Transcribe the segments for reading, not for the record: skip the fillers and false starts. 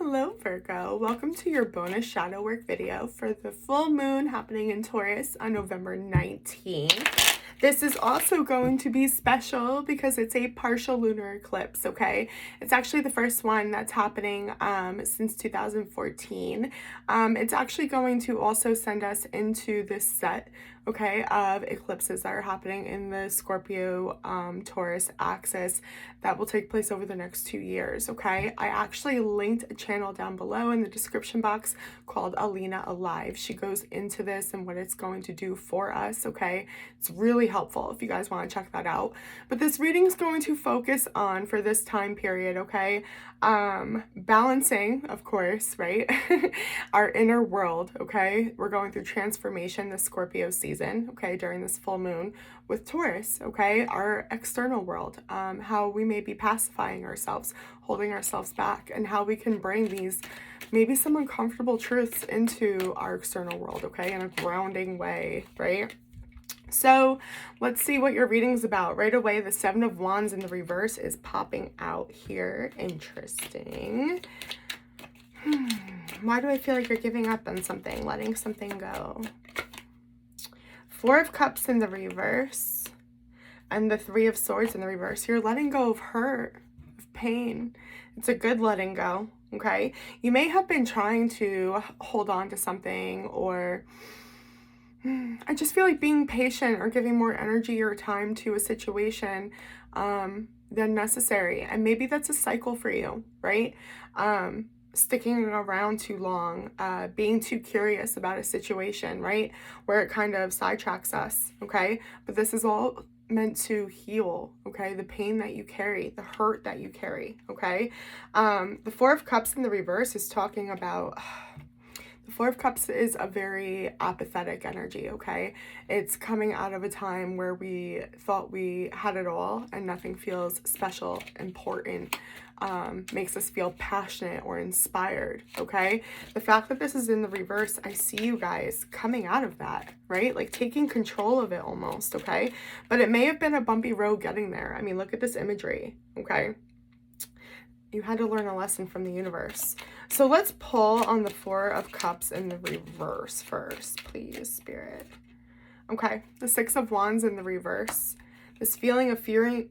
Hello Virgo, welcome to your bonus shadow work video for the full moon happening in Taurus on November 19th. This is also going to be special because it's a partial lunar eclipse, okay? It's actually the first one that's happening since 2014. It's actually going to also send us into this set, okay, of eclipses that are happening in the Scorpio Taurus axis that will take place over the next 2 years, okay? I actually linked a channel down below in the description box called Alina Alive. She goes into this and what it's going to do for us, okay? It's really helpful if you guys want to check that out. But this reading is going to focus on, for this time period, okay, balancing, of course, right, our inner world, okay? We're going through transformation this Scorpio season, okay, during this full moon with Taurus, okay? Our external world, how we may be pacifying ourselves, holding ourselves back, and how we can bring these maybe some uncomfortable truths into our external world, okay, in a grounding way, right? So let's see what your reading's about. Right away, the Seven of Wands in the reverse is popping out here. Interesting. Why do I feel like you're giving up on something, letting something go? Four of Cups in the reverse and the Three of Swords in the reverse. You're letting go of hurt, of pain. It's a good letting go, okay? You may have been trying to hold on to something, or I just feel like being patient or giving more energy or time to a situation than necessary. And maybe that's a cycle for you, right? Sticking around too long, being too curious about a situation, right? Where it kind of sidetracks us, okay? But this is all meant to heal, okay? The pain that you carry, the hurt that you carry, okay? The Four of Cups in the reverse is talking about... The Four of Cups is a very apathetic energy, okay? It's coming out of a time where we thought we had it all and nothing feels special, important, makes us feel passionate or inspired, okay? The fact that this is in the reverse, I see you guys coming out of that, right? Like taking control of it almost, okay? But it may have been a bumpy road getting there. I mean, look at this imagery, okay? You had to learn a lesson from the universe. So let's pull on the Four of Cups in the reverse first, please, Spirit. Okay, the Six of Wands in the reverse. This feeling of feeling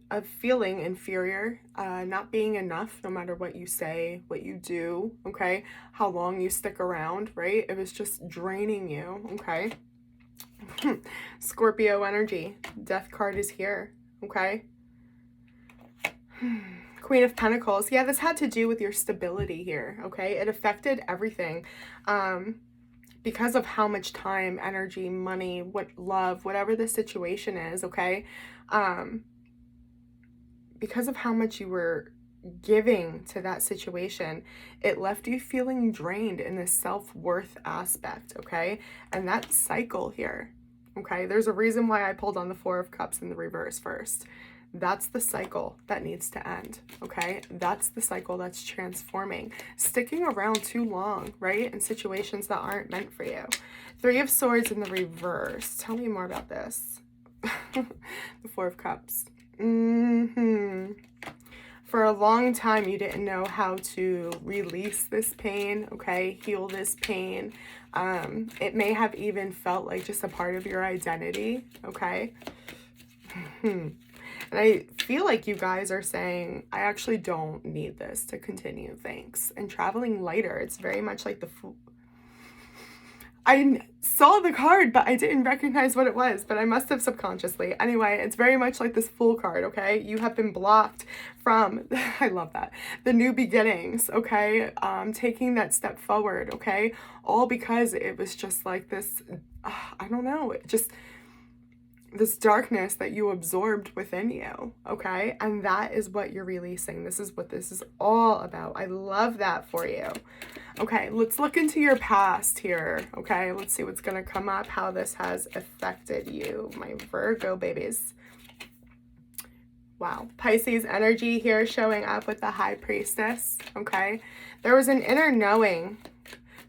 inferior, not being enough, no matter what you say, what you do, okay? How long you stick around, right? It was just draining you, okay? Scorpio energy. Death card is here, okay? Queen of Pentacles. Yeah, this had to do with your stability here, okay? It affected everything because of how much time, energy, money, love, whatever the situation is, okay? Because of how much you were giving to that situation, it left you feeling drained in this self-worth aspect, okay? And that cycle here, okay? There's a reason why I pulled on the Four of Cups in the reverse first. That's the cycle that needs to end, okay? That's the cycle that's transforming. Sticking around too long, right? In situations that aren't meant for you. Three of Swords in the reverse. Tell me more about this. The Four of Cups. For a long time, you didn't know how to release this pain, okay? Heal this pain. It may have even felt like just a part of your identity, okay? And I feel like you guys are saying, I actually don't need this to continue, thanks. And traveling lighter, it's very much like the Fool. I saw the card, but I didn't recognize what it was, but I must have subconsciously. Anyway, it's very much like this Fool card, okay? You have been blocked from, I love that, the new beginnings, okay? Taking that step forward, okay? All because it was just like this, I don't know, it just... this darkness that you absorbed within you, okay? And that is what you're releasing. This is what this is all about. I love that for you. Okay, let's look into your past here, okay? Let's see what's going to come up, how this has affected you, my Virgo babies. Wow, Pisces energy here showing up with the High Priestess, okay? There was an inner knowing,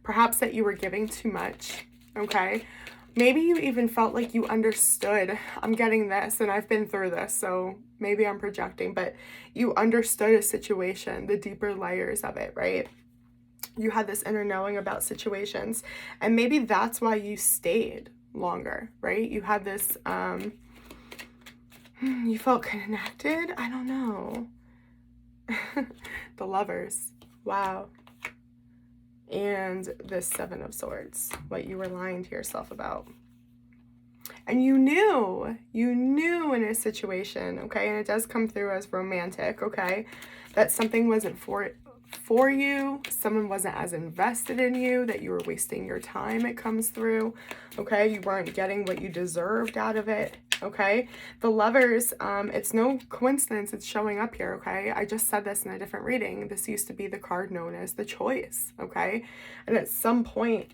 perhaps that you were giving too much, okay? Maybe you even felt like you understood. I'm getting this, and I've been through this, so maybe I'm projecting, but you understood a situation, the deeper layers of it, right? You had this inner knowing about situations, and maybe that's why you stayed longer, right? You had this, you felt connected. I don't know. The Lovers. Wow. And the Seven of Swords, what you were lying to yourself about. And you knew in a situation, okay, and it does come through as romantic, okay, that something wasn't for you, someone wasn't as invested in you, that you were wasting your time. It comes through, okay, you weren't getting what you deserved out of it, okay. The Lovers, it's no coincidence it's showing up here, okay. I just said this in a different reading. This used to be the card known as the Choice, okay, and at some point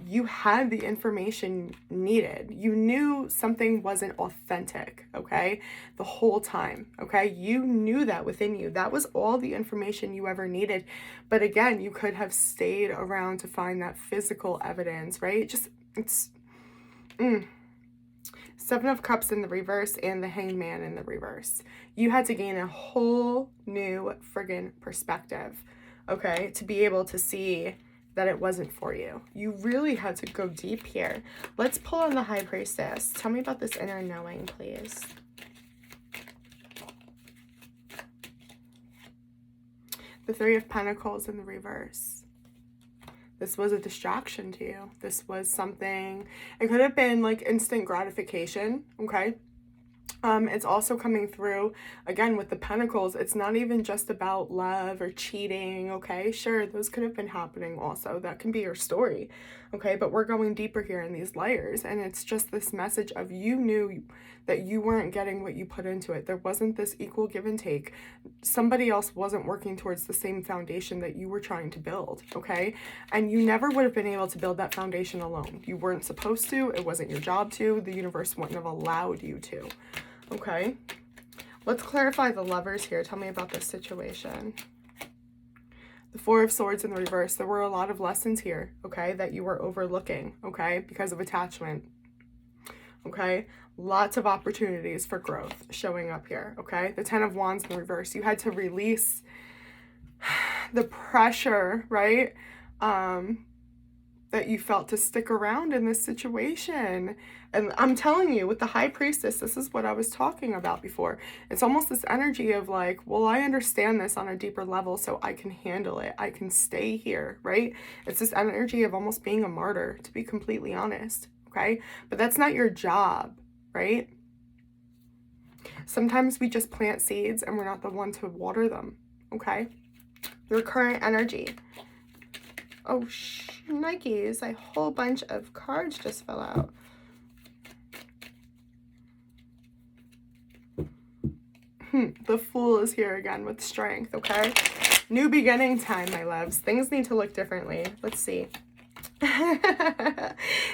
you had the information needed. You knew something wasn't authentic, okay, the whole time, okay? You knew that within you. That was all the information you ever needed. But again, you could have stayed around to find that physical evidence, right? Just, it's, Seven of Cups in the reverse and the Hanged Man in the reverse. You had to gain a whole new friggin' perspective, okay, to be able to see that it wasn't for you. You really had to go deep here. Let's pull on the High Priestess. Tell me about this inner knowing, please. The Three of Pentacles in the reverse. This was a distraction to you. This was something, it could have been like instant gratification, okay? It's also coming through, again, with the Pentacles. It's not even just about love or cheating, okay? Sure, those could have been happening also. That can be your story, okay? But we're going deeper here in these layers, and it's just this message of you knew that you weren't getting what you put into it. There wasn't this equal give and take. Somebody else wasn't working towards the same foundation that you were trying to build, okay? And you never would have been able to build that foundation alone. You weren't supposed to. It wasn't your job to. The universe wouldn't have allowed you to. Okay, let's clarify the Lovers here. Tell me about this situation. The Four of Swords in the reverse. There were a lot of lessons here, okay, that you were overlooking, okay, because of attachment, okay? Lots of opportunities for growth showing up here, okay? The Ten of Wands in the reverse. You had to release the pressure, right, that you felt to stick around in this situation. And I'm telling you, with the High Priestess, this is what I was talking about before. It's almost this energy of like, well, I understand this on a deeper level, so I can handle it. I can stay here, right? It's this energy of almost being a martyr, to be completely honest, okay? But that's not your job, right? Sometimes we just plant seeds and we're not the one to water them, okay? Your current energy. Oh, Nikes, a whole bunch of cards just fell out. The Fool is here again with strength, okay? New beginning time, my loves. Things need to look differently. Let's see. The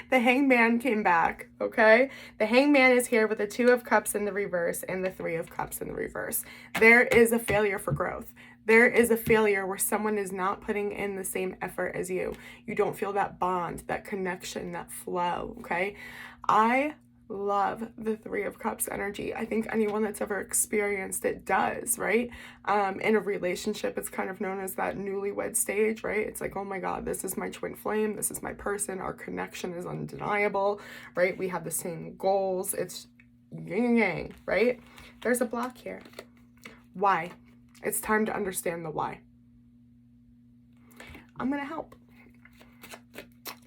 Hanged Man came back, okay? The Hanged Man is here with the Two of Cups in the reverse and the Three of Cups in the reverse. There is a failure for growth. There is a failure where someone is not putting in the same effort as you. You don't feel that bond, that connection, that flow, okay? I love the Three of Cups energy. I think anyone that's ever experienced it does, right? In a relationship, it's kind of known as that newlywed stage, right? It's like, oh my God, this is my twin flame. This is my person. Our connection is undeniable, right? We have the same goals. It's yin and yang, right? There's a block here. Why? It's time to understand the why. I'm going to help.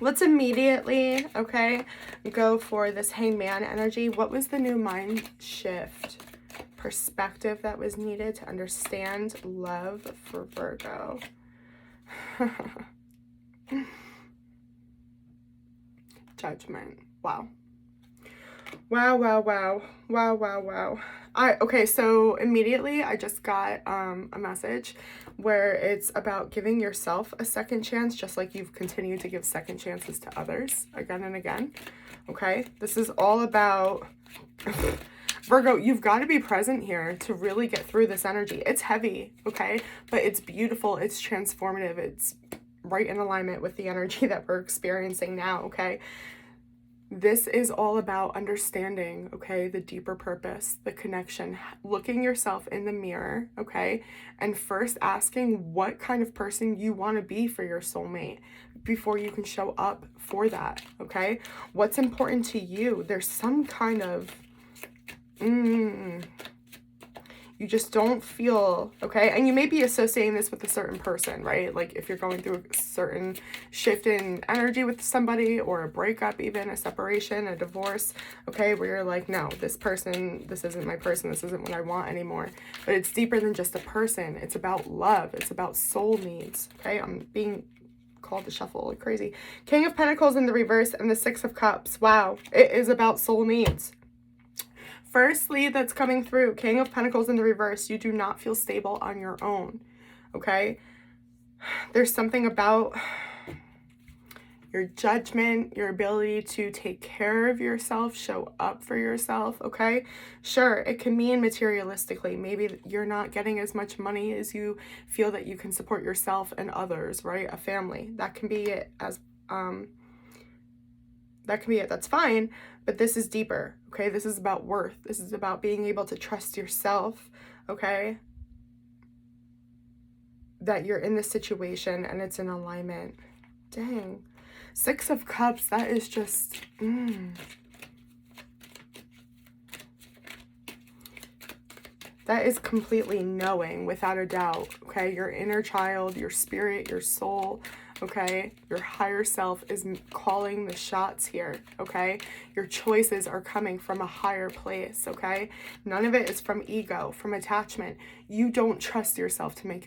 Let's immediately, okay, go for this Hanged Man energy. What was the new mind shift perspective that was needed to understand love for Virgo? Judgment. Wow. Wow, wow, wow. Wow, wow, wow. Okay, so immediately I just got a message where it's about giving yourself a second chance, just like you've continued to give second chances to others again and again. Okay, this is all about Virgo. You've got to be present here to really get through this energy. It's heavy, okay, but it's beautiful. It's transformative. It's right in alignment with the energy that we're experiencing now, okay? This is all about understanding, okay, the deeper purpose, the connection, looking yourself in the mirror, okay, and first asking what kind of person you want to be for your soulmate before you can show up for that, okay? What's important to you? There's some kind of, you just don't feel, okay? And you may be associating this with a certain person, right? Like if you're going through a certain shift in energy with somebody, or a breakup, even a separation, a divorce, okay? Where you're like, no, this person, this isn't my person. This isn't what I want anymore. But it's deeper than just a person. It's about love. It's about soul needs, okay? I'm being called to shuffle like crazy. King of Pentacles in the reverse and the Six of Cups. Wow. It is about soul needs. First lead that's coming through, King of Pentacles in the reverse, you do not feel stable on your own, okay? There's something about your judgment, your ability to take care of yourself, show up for yourself, okay? Sure, it can mean materialistically. Maybe you're not getting as much money as you feel that you can support yourself and others, right? A family. That can be it as, that's fine, but this is deeper, okay? This is about worth. This is about being able to trust yourself, okay? That you're in this situation and it's in alignment. Dang. Six of Cups, that is just, that is completely knowing without a doubt, okay? Your inner child, your spirit, your soul, okay? Your higher self is calling the shots here, okay? Your choices are coming from a higher place, okay? None of it is from ego, from attachment. You don't trust yourself to make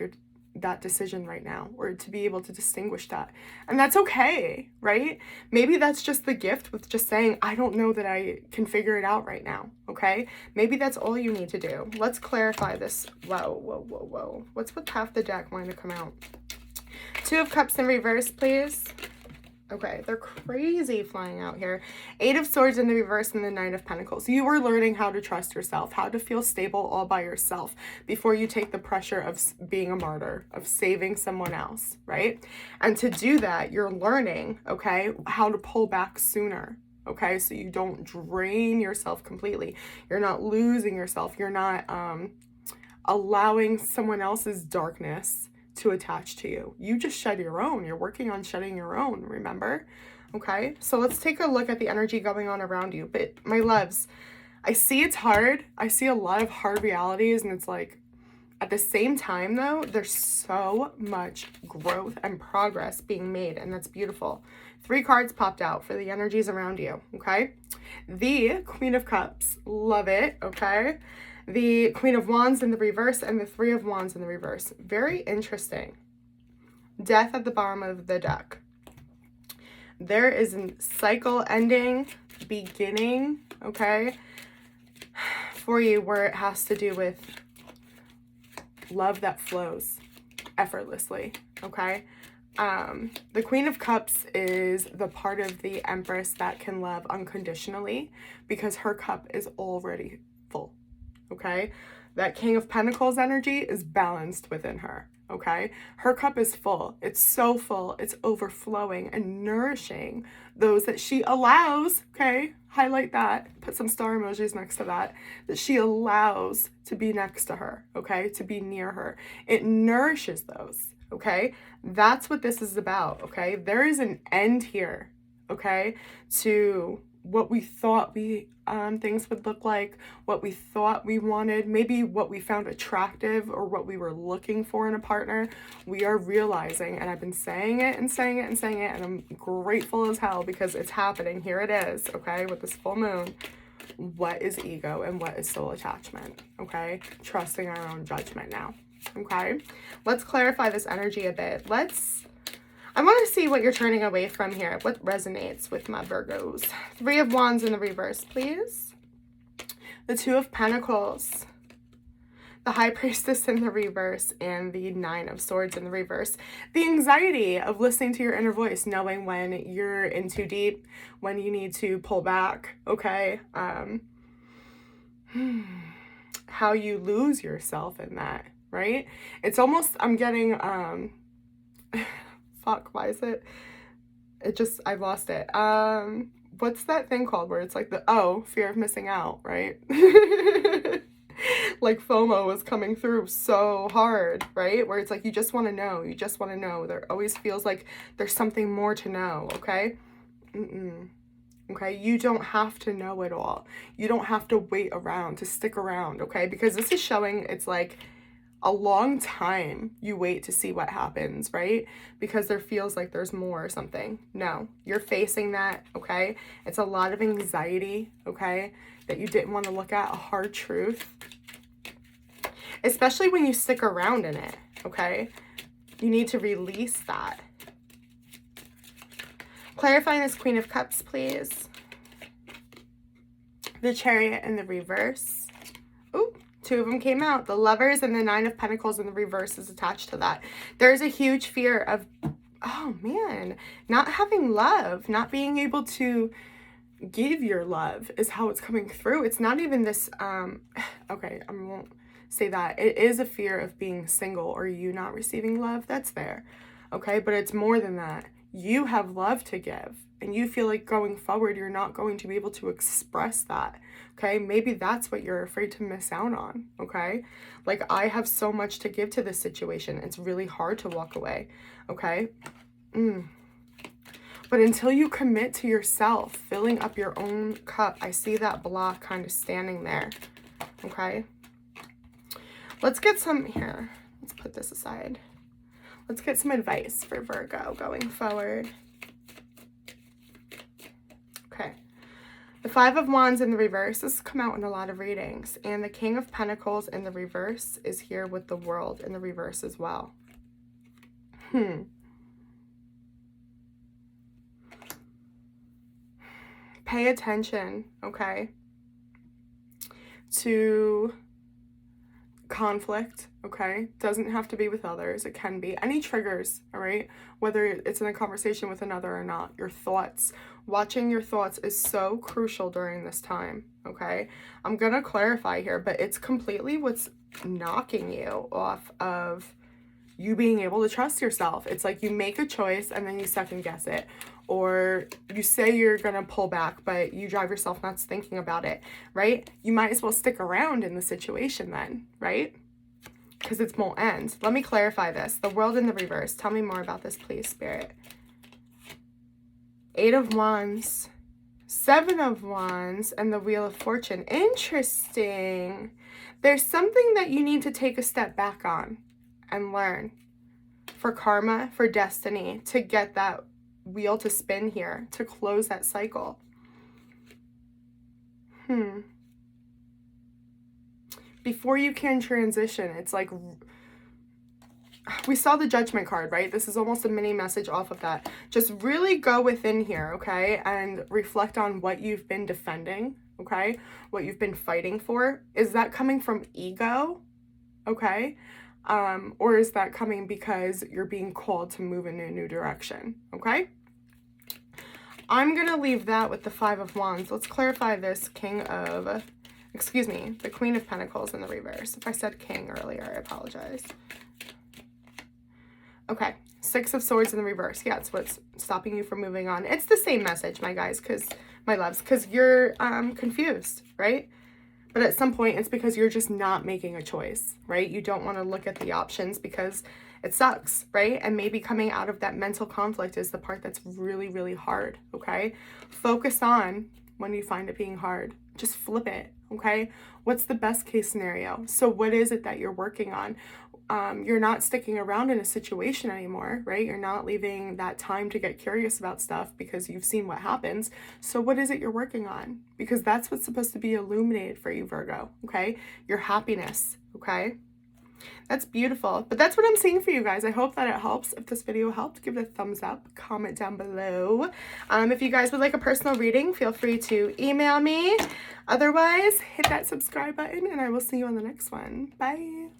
that decision right now, or to be able to distinguish that. And that's okay, right? Maybe that's just the gift with just saying, I don't know that I can figure it out right now, okay? Maybe that's all you need to do. Let's clarify this. Whoa. What's with half the deck wanting to come out? Two of Cups in reverse, please. Okay, they're crazy flying out here. Eight of Swords in the reverse and the Nine of Pentacles. You are learning how to trust yourself, how to feel stable all by yourself before you take the pressure of being a martyr, of saving someone else, right? And to do that, you're learning, okay, how to pull back sooner, okay? So you don't drain yourself completely. You're not losing yourself. You're not allowing someone else's darkness to attach to you. You just shed your own. You're working on shedding your own, remember? Okay, so let's take a look at the energy going on around you. But my loves, I see it's hard. I see a lot of hard realities, and it's like, at the same time though, there's so much growth and progress being made, and that's beautiful. Three cards popped out for the energies around you, okay? The Queen of Cups, love it, okay? The Queen of Wands in the reverse and the Three of Wands in the reverse. Very interesting. Death at the bottom of the deck. There is a cycle ending, beginning, okay, for you, where it has to do with love that flows effortlessly, okay? The Queen of Cups is the part of the Empress that can love unconditionally because her cup is already full. Okay, that King of Pentacles energy is balanced within her, okay? Her cup is full. It's so full. It's overflowing and nourishing those that she allows, okay? Highlight that. Put some star emojis next to that. That she allows to be next to her, okay? To be near her. It nourishes those, okay? That's what this is about, okay? There is an end here, okay? To what we thought things would look like, what we thought we wanted, maybe what we found attractive or what we were looking for in a partner. We are realizing, and I've been saying it, and I'm grateful as hell because it's happening. Here it is, okay, with this full moon. What is ego and what is soul attachment, okay? Trusting our own judgment now, okay? Let's clarify this energy a bit. I want to see what you're turning away from here. What resonates with my Virgos? Three of Wands in the reverse, please. The Two of Pentacles. The High Priestess in the reverse and the Nine of Swords in the reverse. The anxiety of listening to your inner voice, knowing when you're in too deep, when you need to pull back, okay? How you lose yourself in that, right? It's almost, I'm getting, fuck, why is it? I've lost it. what's that thing called where it's like fear of missing out, right? Like FOMO is coming through so hard, right? Where it's like, you just want to know, you just want to know. There always feels like there's something more to know, okay? Okay, you don't have to know it all. You don't have to wait around, to stick around, okay? Because this is showing it's like a long time you wait to see what happens, right? Because there feels like there's more or something. No, you're facing that, okay? It's a lot of anxiety, okay? That you didn't want to look at, a hard truth. Especially when you stick around in it, okay? You need to release that. Clarifying this Queen of Cups, please. The Chariot in the reverse. Ooh, 2 of them came out. The Lovers and the 9 of Pentacles in the reverse is attached to that. There's a huge fear of, oh man, not having love, not being able to give your love is how it's coming through. It's not even this, okay, I won't say that. It is a fear of being single or you not receiving love. That's there, okay? But it's more than that. You have love to give and you feel like going forward, you're not going to be able to express that, okay? Maybe that's what you're afraid to miss out on, okay? Like, I have so much to give to this situation. It's really hard to walk away, okay? But until you commit to yourself, filling up your own cup, I see that block kind of standing there, okay? Let's get some here. Let's put this aside. Let's get some advice for Virgo going forward. Okay. The 5 of Wands in the reverse. This has come out in a lot of readings. And the King of Pentacles in the reverse is here with the World in the reverse as well. Pay attention, okay, to conflict, okay? Doesn't have to be with others. It can be. Any triggers, all right? Whether it's in a conversation with another or not. Your thoughts. Watching your thoughts is so crucial during this time, okay? I'm going to clarify here, but it's completely what's knocking you off of you being able to trust yourself. It's like you make a choice and then you second guess it. Or you say you're going to pull back, but you drive yourself nuts thinking about it, right? You might as well stick around in the situation then, right? Because it won't end. Let me clarify this. The World in the reverse. Tell me more about this, please, Spirit. 8 of Wands, 7 of Wands, and the Wheel of Fortune. Interesting. There's something that you need to take a step back on and learn for karma, for destiny, to get that wheel to spin here, to close that cycle. Before you can transition, it's like, we saw the Judgment card, right? This is almost a mini message off of that. Just really go within here, okay? And reflect on what you've been defending, okay? What you've been fighting for. Is that coming from ego, okay? Or is that coming because you're being called to move in a new direction, okay? I'm going to leave that with the 5 of Wands. Let's clarify this the Queen of Pentacles in the reverse. If I said King earlier, I apologize. Okay, 6 of Swords in the reverse. Yeah, it's what's stopping you from moving on. It's the same message, my guys, my loves, because you're confused, right? But at some point, it's because you're just not making a choice, right? You don't want to look at the options because it sucks, right? And maybe coming out of that mental conflict is the part that's really, really hard, okay? Focus on when you find it being hard. Just flip it, okay? What's the best case scenario? So what is it that you're working on? You're not sticking around in a situation anymore, right? You're not leaving that time to get curious about stuff because you've seen what happens. So what is it you're working on? Because that's what's supposed to be illuminated for you, Virgo, okay? Your happiness, okay? That's beautiful. But that's what I'm seeing for you guys. I hope that it helps. If this video helped, give it a thumbs up, comment down below. If you guys would like a personal reading, feel free to email me. Otherwise, hit that subscribe button and I will see you on the next one. Bye.